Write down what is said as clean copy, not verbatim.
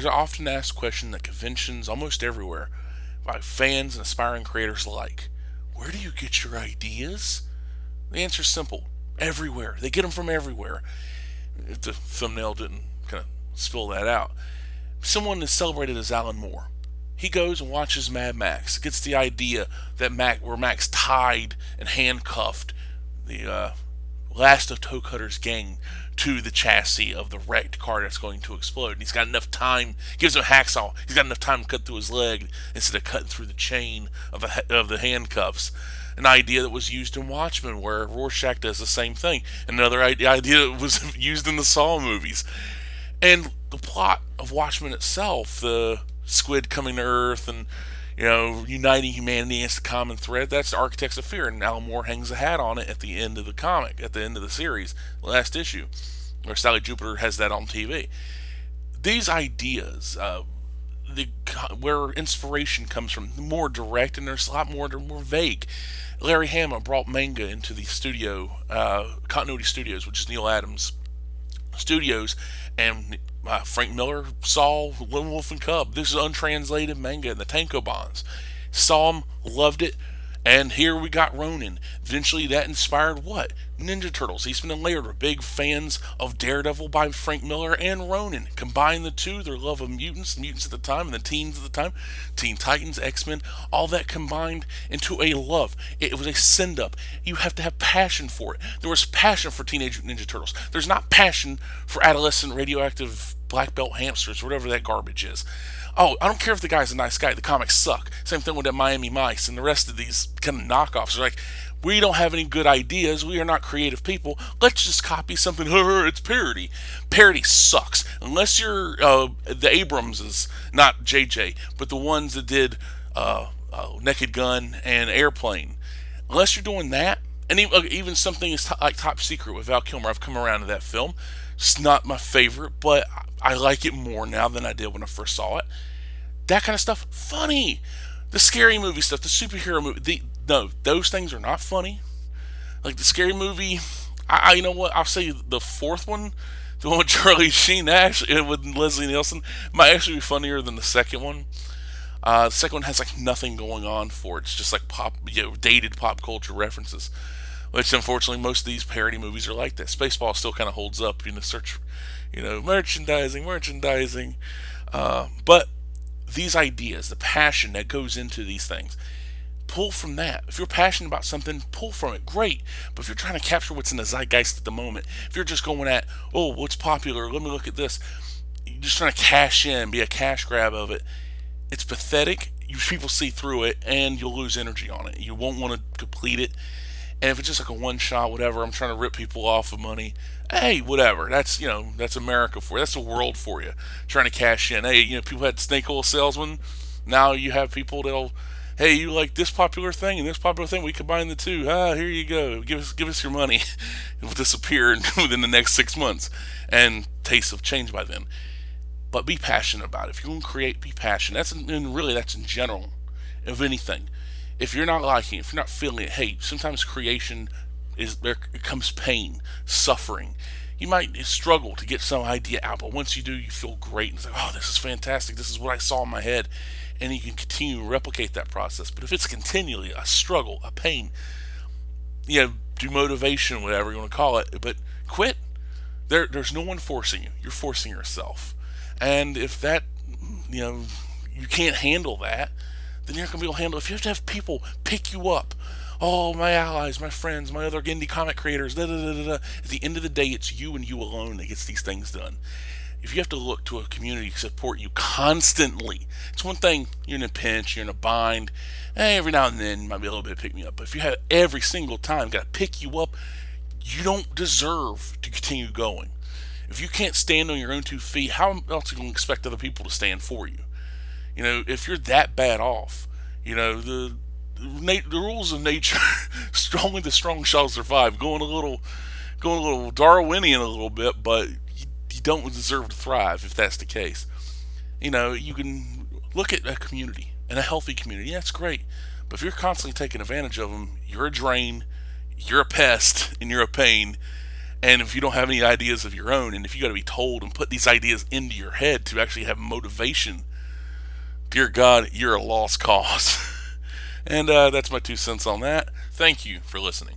There's an often asked question at conventions almost everywhere by fans and aspiring creators alike. Where do you get your ideas? The answer's simple. Everywhere. They get them from everywhere. If the thumbnail didn't kind of spill that out. Someone as celebrated as Alan Moore. He goes and watches Mad Max, gets the idea that where Max tied and handcuffed the last of Toe Cutter's gang to the chassis of the wrecked car that's going to explode. And he's got enough time, gives him a hacksaw, he's got enough time to cut through his leg instead of cutting through the chain of the handcuffs. An idea that was used in Watchmen, where Rorschach does the same thing. Another idea that was used in the Saw movies. And the plot of Watchmen itself, the squid coming to Earth and uniting humanity against the common thread, that's the Architects of Fear, and Alan Moore hangs a hat on it at the end of the comic, at the end of the series, last issue, where Sally Jupiter has that on TV. These ideas, where inspiration comes from, more direct, and there's a lot more vague. Larry Hama brought manga into the studio, Continuity Studios, which is Neil Adams' studios, and Frank Miller saw Lone Wolf and Cub. This is untranslated manga in the Tankobons. Saw him, loved it, and here we got Ronin. Eventually, that inspired what? Ninja Turtles. Eastman and Laird were big fans of Daredevil by Frank Miller and Ronin. Combine the two, their love of mutants at the time, and the teens at the time, Teen Titans, X-Men, all that combined into a love. It was a send-up. You have to have passion for it. There was passion for Teenage Ninja Turtles. There's not passion for adolescent radioactive black belt hamsters, whatever that garbage is. Oh, I don't care if the guy's a nice guy. The comics suck. Same thing with that Miami Mice and the rest of these kind of knockoffs. They're like, we don't have any good ideas. We are not creative people. Let's just copy something. It's parody. Parody sucks. Unless you're the Abramses, not JJ, but the ones that did Naked Gun and Airplane. Unless you're doing that, and even something like Top Secret with Val Kilmer, I've come around to that film. It's not my favorite, but I like it more now than I did when I first saw it. That kind of stuff, funny. The scary movie stuff, the superhero movie, no, those things are not funny. Like the scary movie, you know what? I'll say the fourth one, the one with Charlie Sheen, actually with Leslie Nielsen, might actually be funnier than the second one. The second one has like nothing going on for it. It's just like dated pop culture references, which unfortunately most of these parody movies are like that. Spaceball still kind of holds up, search, merchandising. But these ideas, the passion that goes into these things, pull from that. If you're passionate about something, pull from it. Great. But if you're trying to capture what's in the zeitgeist at the moment, if you're just going at, oh, what's popular? Let me look at this. You're just trying to cash in, be a cash grab of it. It's pathetic. People see through it, and you'll lose energy on it. You won't want to complete it. And if it's just like a one shot, whatever, I'm trying to rip people off of money. Hey, whatever. That's that's America for you. That's the world for you. Trying to cash in. Hey, people had snake oil salesmen. Now you have people that'll, hey, you like this popular thing and this popular thing? We combine the two. Here you go. Give us your money. It will disappear within the next 6 months, and tastes have changed by then. But be passionate about it. If you want to create, be passionate. That's in general of anything. If you're not liking it, if you're not feeling it, hey, sometimes creation there comes pain, suffering. You might struggle to get some idea out, but once you do, you feel great. And it's like, oh, this is fantastic. This is what I saw in my head. And you can continue to replicate that process. But if it's continually a struggle, a pain, do motivation, whatever you want to call it, but quit. There's no one forcing you. You're forcing yourself. And if that, you can't handle that, then you're not going to be able to handle it. If you have to have people pick you up, oh, my allies, my friends, my other indie comic creators, at the end of the day, it's you and you alone that gets these things done. If you have to look to a community to support you constantly, it's one thing, you're in a pinch, you're in a bind, every now and then might be a little bit of pick me up, but if you have every single time got to pick you up, you don't deserve to continue going. If you can't stand on your own 2 feet, how else are you going to expect other people to stand for you? If you're that bad off, the rules of nature, only the strong shall survive. Going a little Darwinian a little bit, but you don't deserve to thrive if that's the case. You can look at a community, and a healthy community. That's great, but if you're constantly taking advantage of them, you're a drain, you're a pest, and you're a pain. And if you don't have any ideas of your own, and if you got to be told and put these ideas into your head to actually have motivation, dear God, you're a lost cause. And that's my 2 cents on that. Thank you for listening.